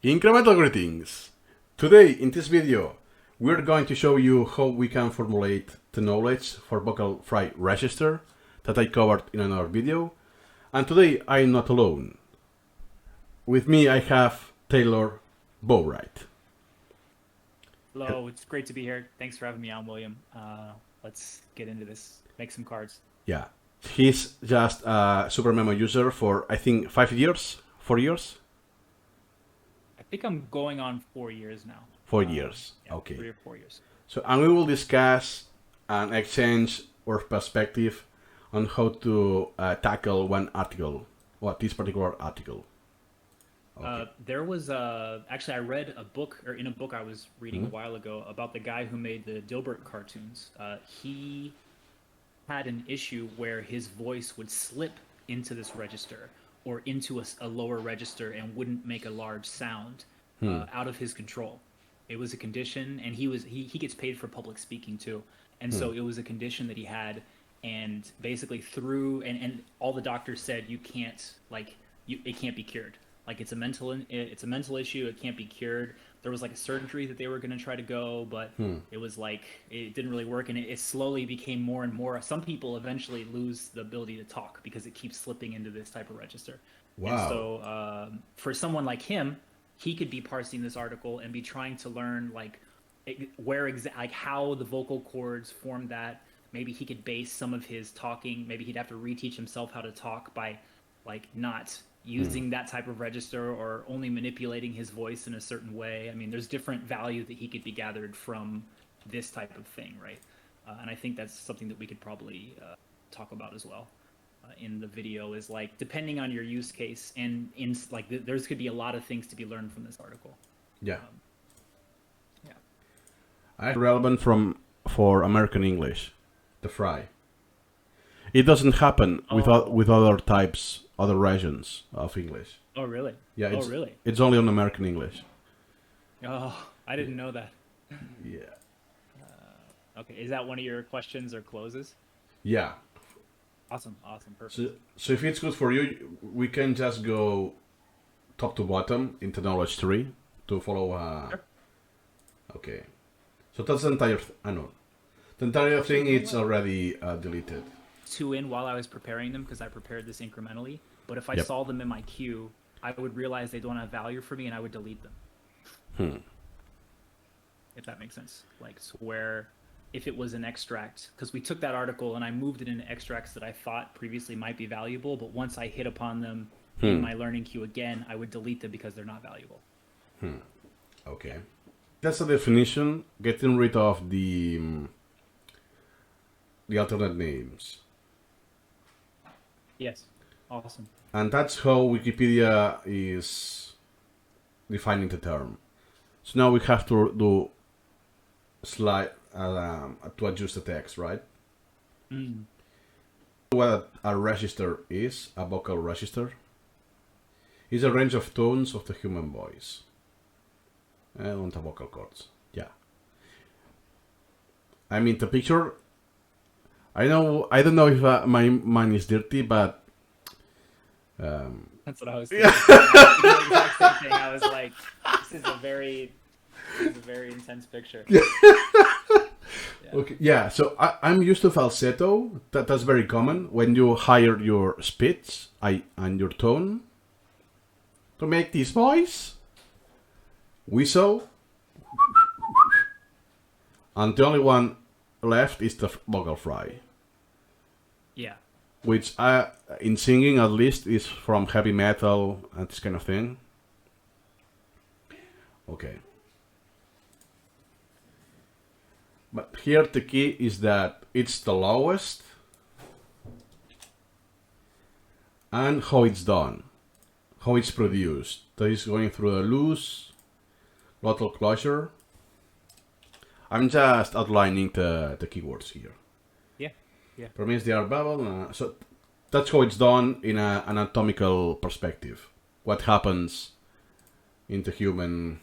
Incremental greetings! Today, in this video, we're going to show you how we can formulate the knowledge for vocal fry register that I covered in another video. And today, I'm not alone. With me, I have Tyler Boright. Hello, it's great to be here. Thanks for having me on, William. Let's get into this. Make some cards. Yeah, he's just a SuperMemo user for, I think, 5 years? 4 years? I think I'm going on 4 years now. 4 years, Yeah, okay. 3 or 4 years. So, and we will discuss and exchange our perspective on how to tackle one article, or this particular article. Okay. There was actually I read a book, or in a book I was reading a while ago about the guy who made the Dilbert cartoons. He had an issue where his voice would slip into this register or into a lower register and wouldn't make a large sound out of his control. It was a condition, and he gets paid for public speaking too, and so it was a condition that he had, and basically through and all the doctors said you can't it can't be cured. Like it's a mental issue. It can't be cured. There was like a surgery that they were going to try to go, but it was like it didn't really work, and it slowly became more and more. Some people eventually lose the ability to talk because it keeps slipping into this type of register. Wow. And so for someone like him, he could be parsing this article and be trying to learn like how the vocal cords form that. Maybe he could base some of his talking. Maybe he'd have to reteach himself how to talk by like not using that type of register or only manipulating his voice in a certain way. I mean, there's different value that he could be gathered from this type of thing, right? And I think that's something that we could probably talk about as well in the video, is like depending on your use case, and in like there's could be a lot of things to be learned from this article. Yeah. Yeah. Relevant for American English, the fry. It doesn't happen with other types, other regions of English. Oh, really? Yeah. Really? It's only on American English. Oh, I didn't know that. Yeah. Okay, is that one of your questions or closes? Yeah. Awesome, perfect. So if it's good for you, we can just go top to bottom into knowledge tree to follow. Sure. Okay. So that's the entire. The entire thing. It's already deleted. 2 in while I was preparing them because I prepared this incrementally. But if I saw them in my queue, I would realize they don't have value for me, and I would delete them. If that makes sense. Like, so where if it was an extract, because we took that article and I moved it into extracts that I thought previously might be valuable, but once I hit upon them in my learning queue again, I would delete them because they're not valuable. Okay. That's the definition. Getting rid of the alternate names. Yes. Awesome. And that's how Wikipedia is defining the term. So now we have to do slide to adjust the text, right? What a register is, a vocal register, is a range of tones of the human voice on the vocal cords. Yeah. I mean, the picture. I don't know if my mind is dirty, but That's what I was thinking. The exact same thing. I was like, this is a very intense picture. Yeah. Okay. Yeah. So I'm used to falsetto. That's very common when you hire your speech and your tone to make this voice whistle, and the only one left is the vocal fry. Yeah. Which in singing at least is from heavy metal and this kind of thing. Okay. But here the key is that it's the lowest and how it's done, how it's produced. That is going through a loose, glottal closure. I'm just outlining the keywords here. Yeah. Permits the air bubble. So that's how it's done in an anatomical perspective. What happens in the human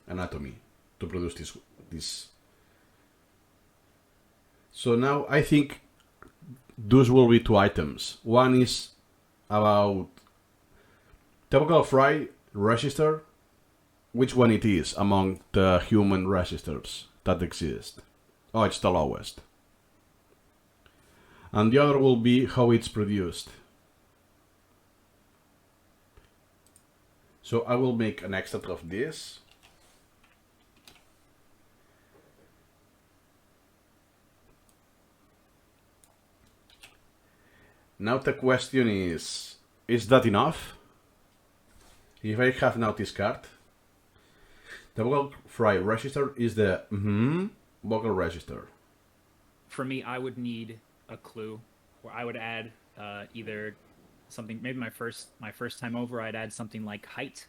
anatomy to produce this. So now I think those will be 2 items. One is about typical fry register which one it is among the human registers that exist. Oh, it's the lowest. And the other will be how it's produced. So I will make an extract of this. Now the question is that enough? If I have now this card, the vocal fry register is the vocal register. For me, I would need a clue, where I would add either something. Maybe my first time over, I'd add something like height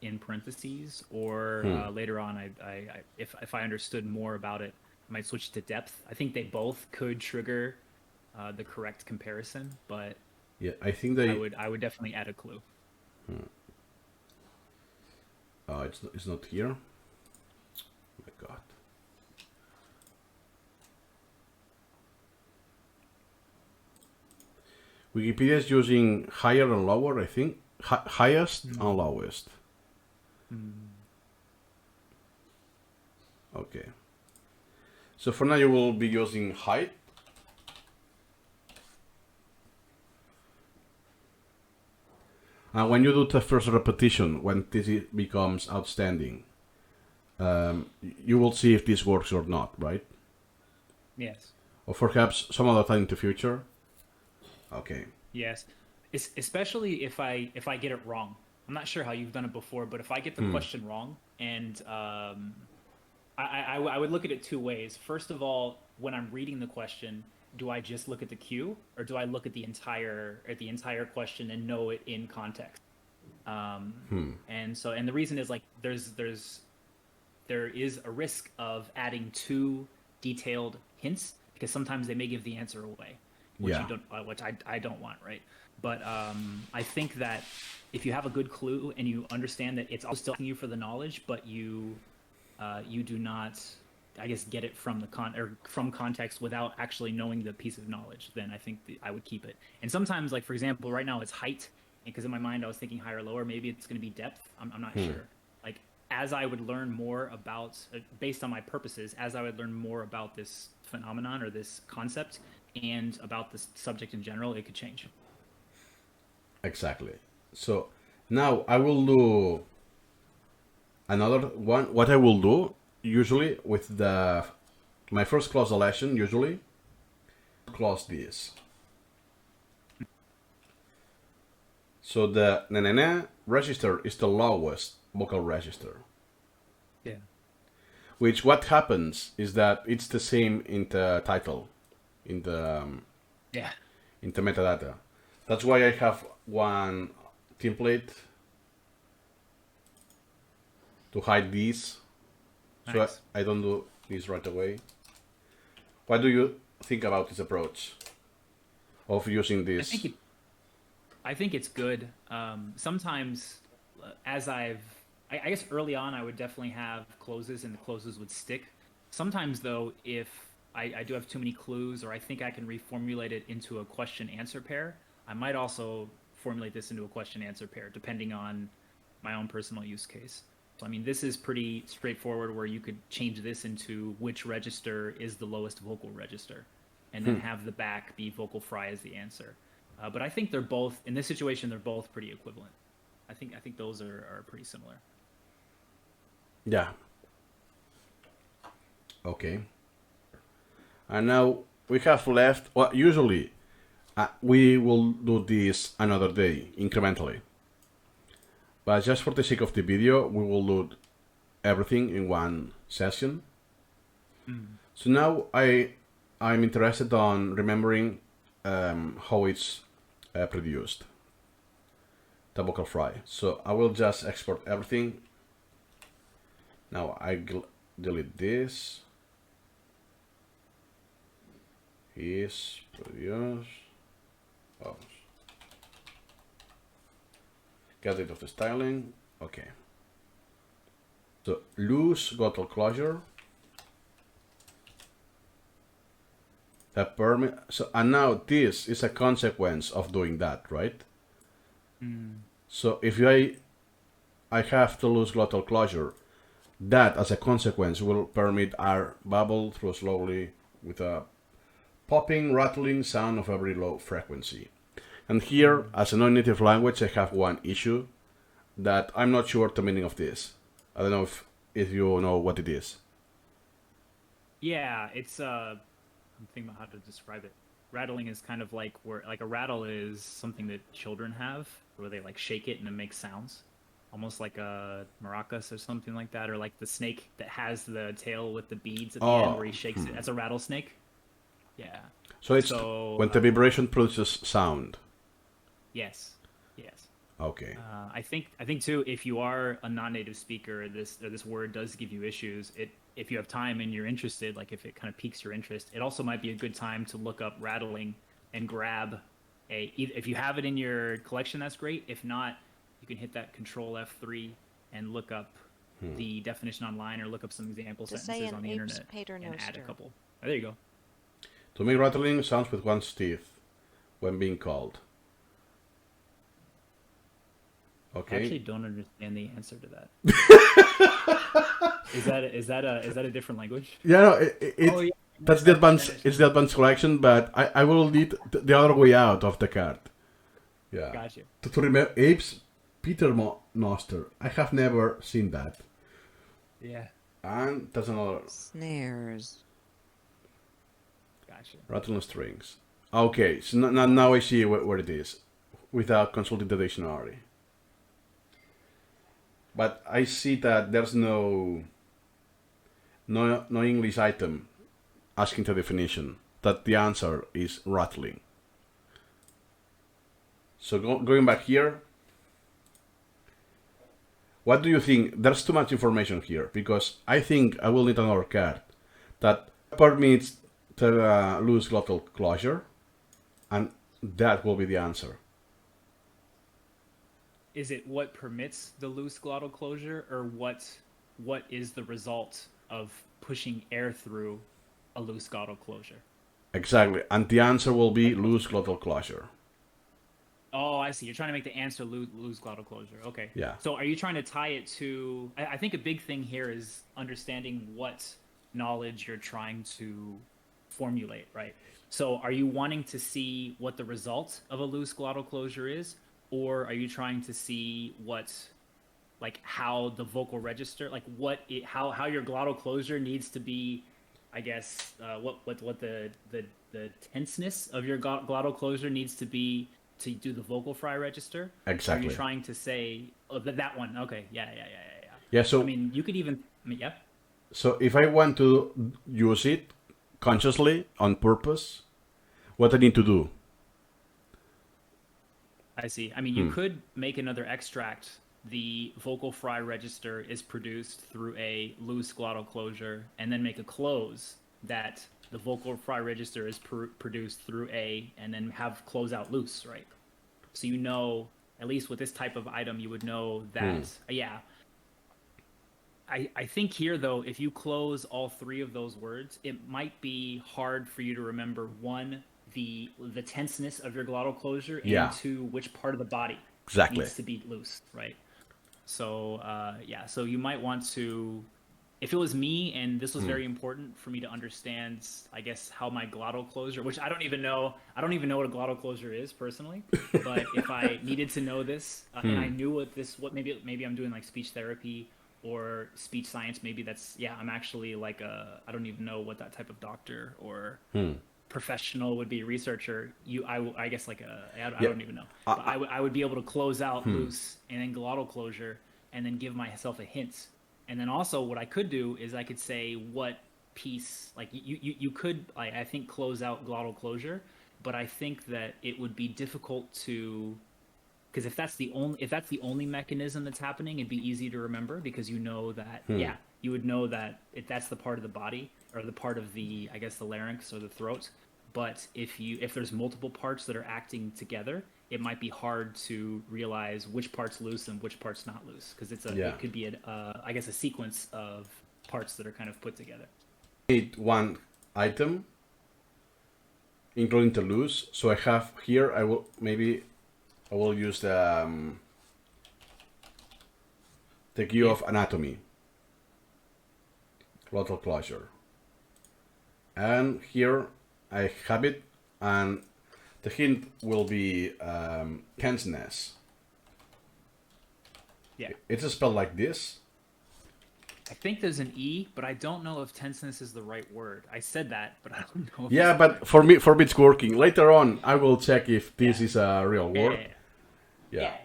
in parentheses, or later on, if I understood more about it, I might switch to depth. I think they both could trigger the correct comparison, but yeah, I think they. I would definitely add a clue. It's not here. Oh my God. Wikipedia is using higher and lower, I think. Highest and lowest. Okay. So for now you will be using height. And when you do the first repetition, when this becomes outstanding, you will see if this works or not, right? Yes. Or perhaps some other time in the future. Okay. Yes. Especially if I get it wrong. I'm not sure how you've done it before, but if I get the question wrong, and I would look at it two ways. First of all, when I'm reading the question, do I just look at the cue, or do I look at the entire question and know it in context? And the reason is, like, there is a risk of adding too detailed hints, because sometimes they may give the answer away, which I don't want, right? But I think that if you have a good clue and you understand that it's still asking you for the knowledge, but you do not, I guess, get it from from context without actually knowing the piece of knowledge, then I think I would keep it. And sometimes, like, for example, right now it's height, because in my mind I was thinking higher or lower. Maybe it's going to be depth. I'm not sure. Like, as I would learn more about, based on my purposes, as I would learn more about this phenomenon or this concept and about this subject in general, it could change. Exactly. So now I will do another one. What I will do usually with my first close the lesson, usually close this. So the na register is the lowest vocal register. Yeah. Which, what happens is that it's the same in the title, in the metadata. That's why I have one template to hide these. So Nice. I don't do this right away. What do you think about this approach of using this? I think it's good. Sometimes, I guess early on, I would definitely have closes, and the closes would stick. Sometimes, though, if I do have too many clues, or I think I can reformulate it into a question-answer pair, I might also formulate this into a question-answer pair, depending on my own personal use case. So, I mean, this is pretty straightforward, where you could change this into which register is the lowest vocal register, and then have the back be vocal fry as the answer. But I think they're both, in this situation, they're both pretty equivalent. I think those are pretty similar. Yeah. Okay. And now we have left, well, usually we will do this another day, incrementally. But just for the sake of the video, we will do everything in one session. So now I'm interested on remembering how it's produced, the vocal fry. So I will just export everything. Now I delete this. Is produced. Oh. Get rid of the styling. Okay. So loose glottal closure. So, and now this is a consequence of doing that, right? So if I have to lose glottal closure, that as a consequence will permit air bubble through slowly with a popping, rattling sound of a very low frequency. And here, as a non-native language, I have one issue that I'm not sure the meaning of this. I don't know if you know what it is. Yeah, it's I'm thinking about how to describe it. Rattling is kind of like where like a rattle is something that children have where they like shake it and it makes sounds. Almost like a maracas or something like that, or like the snake that has the tail with the beads at the end where he shakes it. That's a rattlesnake. Yeah. So it's So when the vibration produces sound. yes, yes. Okay. I think too. If you are a non-native speaker, this word does give you issues. If you have time and you're interested, like if it kind of piques your interest, it also might be a good time to look up rattling and grab if you have it in your collection, that's great. If not, you can hit that Control F3 and look up the definition online, or look up some example sentences on the internet and add a couple. Oh, there you go. To make rattling sounds with one's teeth when being called. Okay. I actually don't understand the answer to that. Is that a different language? Yeah, no, that's the advanced. It's the advanced collection, but I will need the other way out of the card. Yeah. Gotcha. To remember apes, Peter Noster. I have never seen that. Yeah. And that's another. Snares. Gotcha. Rattling strings. Okay, so now I see where it is, without consulting the dictionary. But I see that there's no English item asking the definition. That the answer is rattling. So going back here, what do you think? There's too much information here, because I think I will need another card that permits to lose glottal closure, and that will be the answer. Is it what permits the loose glottal closure, or what is the result of pushing air through a loose glottal closure? Exactly, and the answer will be loose glottal closure. Oh, I see. You're trying to make the answer loose glottal closure. Okay. Yeah. So are you trying to tie it to... I think a big thing here is understanding what knowledge you're trying to formulate, right? So are you wanting to see what the result of a loose glottal closure is? Or are you trying to see how the vocal register, how your glottal closure needs to be, I guess, what the tenseness of your glottal closure needs to be to do the vocal fry register? Exactly. Are you trying to say that one? Okay, yeah. Yeah. So I mean, you could even, yeah. So if I want to use it consciously on purpose, what I need to do? I see. I mean, you could make another extract. The vocal fry register is produced through a loose glottal closure, and then make a close that the vocal fry register is produced through A, and then have close out loose, right? So you know, at least with this type of item, you would know that, yeah. I think here, though, if you close all three of those words, it might be hard for you to remember, one, the tenseness of your glottal closure, and two, which part of the body needs to be loose, right? So so you might want to, if it was me and this was very important for me to understand, I guess, how my glottal closure, which I don't even know what a glottal closure is personally, but if I needed to know this and I knew what maybe I'm doing like speech therapy or speech science, maybe that's, I'm actually like I don't even know what that type of doctor or professional would be, researcher. I guess like I don't even know. But I would be able to close out loose and then glottal closure, and then give myself a hint. And then also what I could do is I could say what piece, like you could, I think, close out glottal closure, but I think that it would be difficult to, because if that's the only mechanism that's happening, it'd be easy to remember, because you know that you would know that that's the part of the body, or the part of the, I guess, the larynx or the throat. But if there's multiple parts that are acting together, it might be hard to realize which part's loose and which part's not loose, because it could be I guess a sequence of parts that are kind of put together. Need one item, including the loose. So I have here. I will use the the key of anatomy, glottal closure. And here I have it, and the hint will be tenseness. Yeah. It's spelled like this. I think there's an E, but I don't know if tenseness is the right word. I said that, but I don't know. If Yeah, it's but for me it's working. Later on, I will check if this is a real word. Yeah.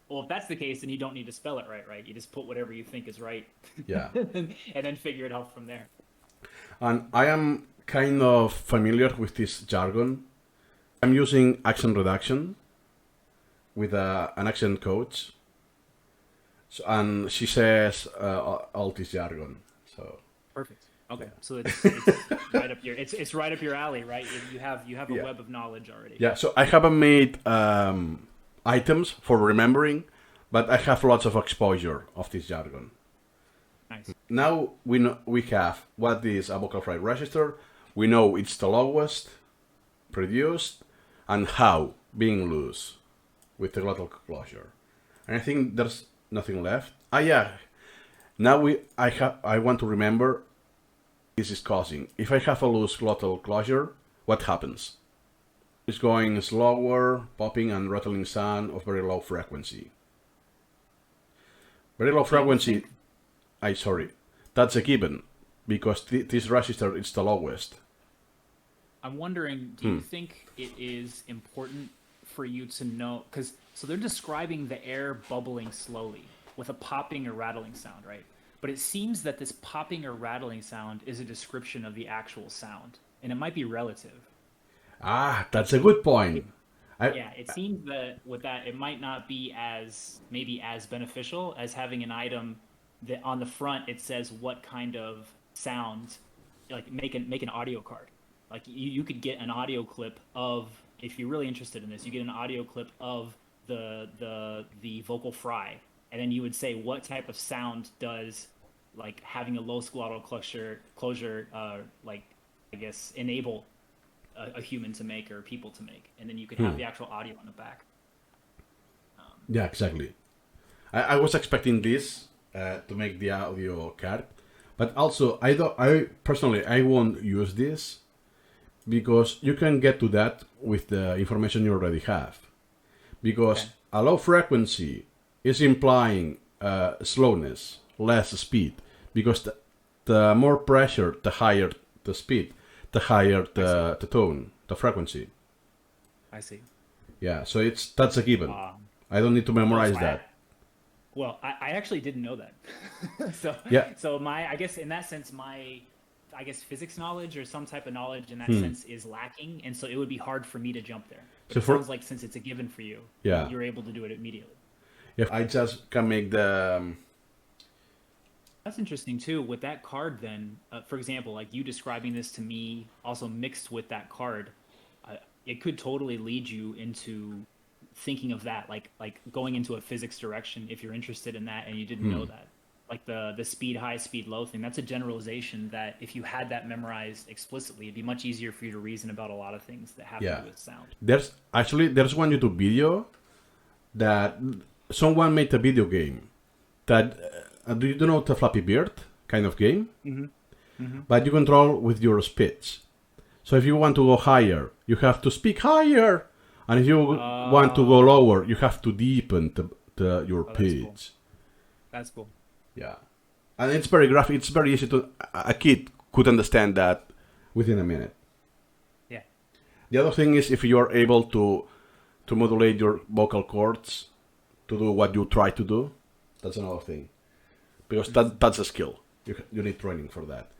Well, if that's the case, then you don't need to spell it right? You just put whatever you think is right. Yeah. and then figure it out from there. And I am kind of familiar with this jargon. I'm using accent reduction with an accent coach. So, and she says all this jargon. So perfect. Okay, so it's right up your it's right up your alley, right? You have a web of knowledge already. Yeah. So I haven't made items for remembering, but I have lots of exposure of this jargon. Nice. Now we have what is a vocal fry register. We know it's the lowest produced and how being loose with the glottal closure. And I think there's nothing left. Yeah. Now I want to remember this is causing. If I have a loose glottal closure, what happens? It's going slower, popping and rattling sound of very low frequency. Very low frequency. Sorry, that's a given because this register is the lowest. I'm wondering, do you think it is important for you to know, because so they're describing the air bubbling slowly with a popping or rattling sound, right? But it seems that this popping or rattling sound is a description of the actual sound, and it might be relative. That's a good point. It seems that with that, it might not be as beneficial as having an item that on the front it says what kind of sound, like make an audio card. Like you could get an audio clip of, if you're really interested in this, you get an audio clip of the vocal fry, and then you would say what type of sound does like having a low glottal closure like I guess enable a human to make or people to make, and then you could have the actual audio on the back. Yeah, exactly. I was expecting this to make the audio card, but also I personally won't use this because you can get to that with the information you already have. Because a low frequency is implying slowness, less speed. Because the more pressure, the higher the speed, the higher the tone, the frequency. I see. Yeah, so that's a given. I don't need to memorize that. Well, I actually didn't know that. So I guess in that sense, I guess physics knowledge or some type of knowledge in that sense is lacking, and so it would be hard for me to jump there. But it sounds like since it's a given for you, you're able to do it immediately. If I just can make the... That's interesting too. With that card then, for example, like you describing this to me, also mixed with that card, it could totally lead you into thinking of that, like going into a physics direction if you're interested in that and you didn't know that. Like the speed high, speed low thing, that's a generalization that if you had that memorized explicitly, it'd be much easier for you to reason about a lot of things that have to do with sound. There's one YouTube video that someone made a video game that, do you know the Flappy Bird kind of game? But you control with your speech. So if you want to go higher, you have to speak higher. And if you want to go lower, you have to deepen your pitch. That's cool. Yeah, and it's very graphic. It's very easy to... A kid could understand that within a minute. Yeah. The other thing is if you are able to modulate your vocal cords to do what you try to do, that's another thing. Because that's a skill. You need training for that.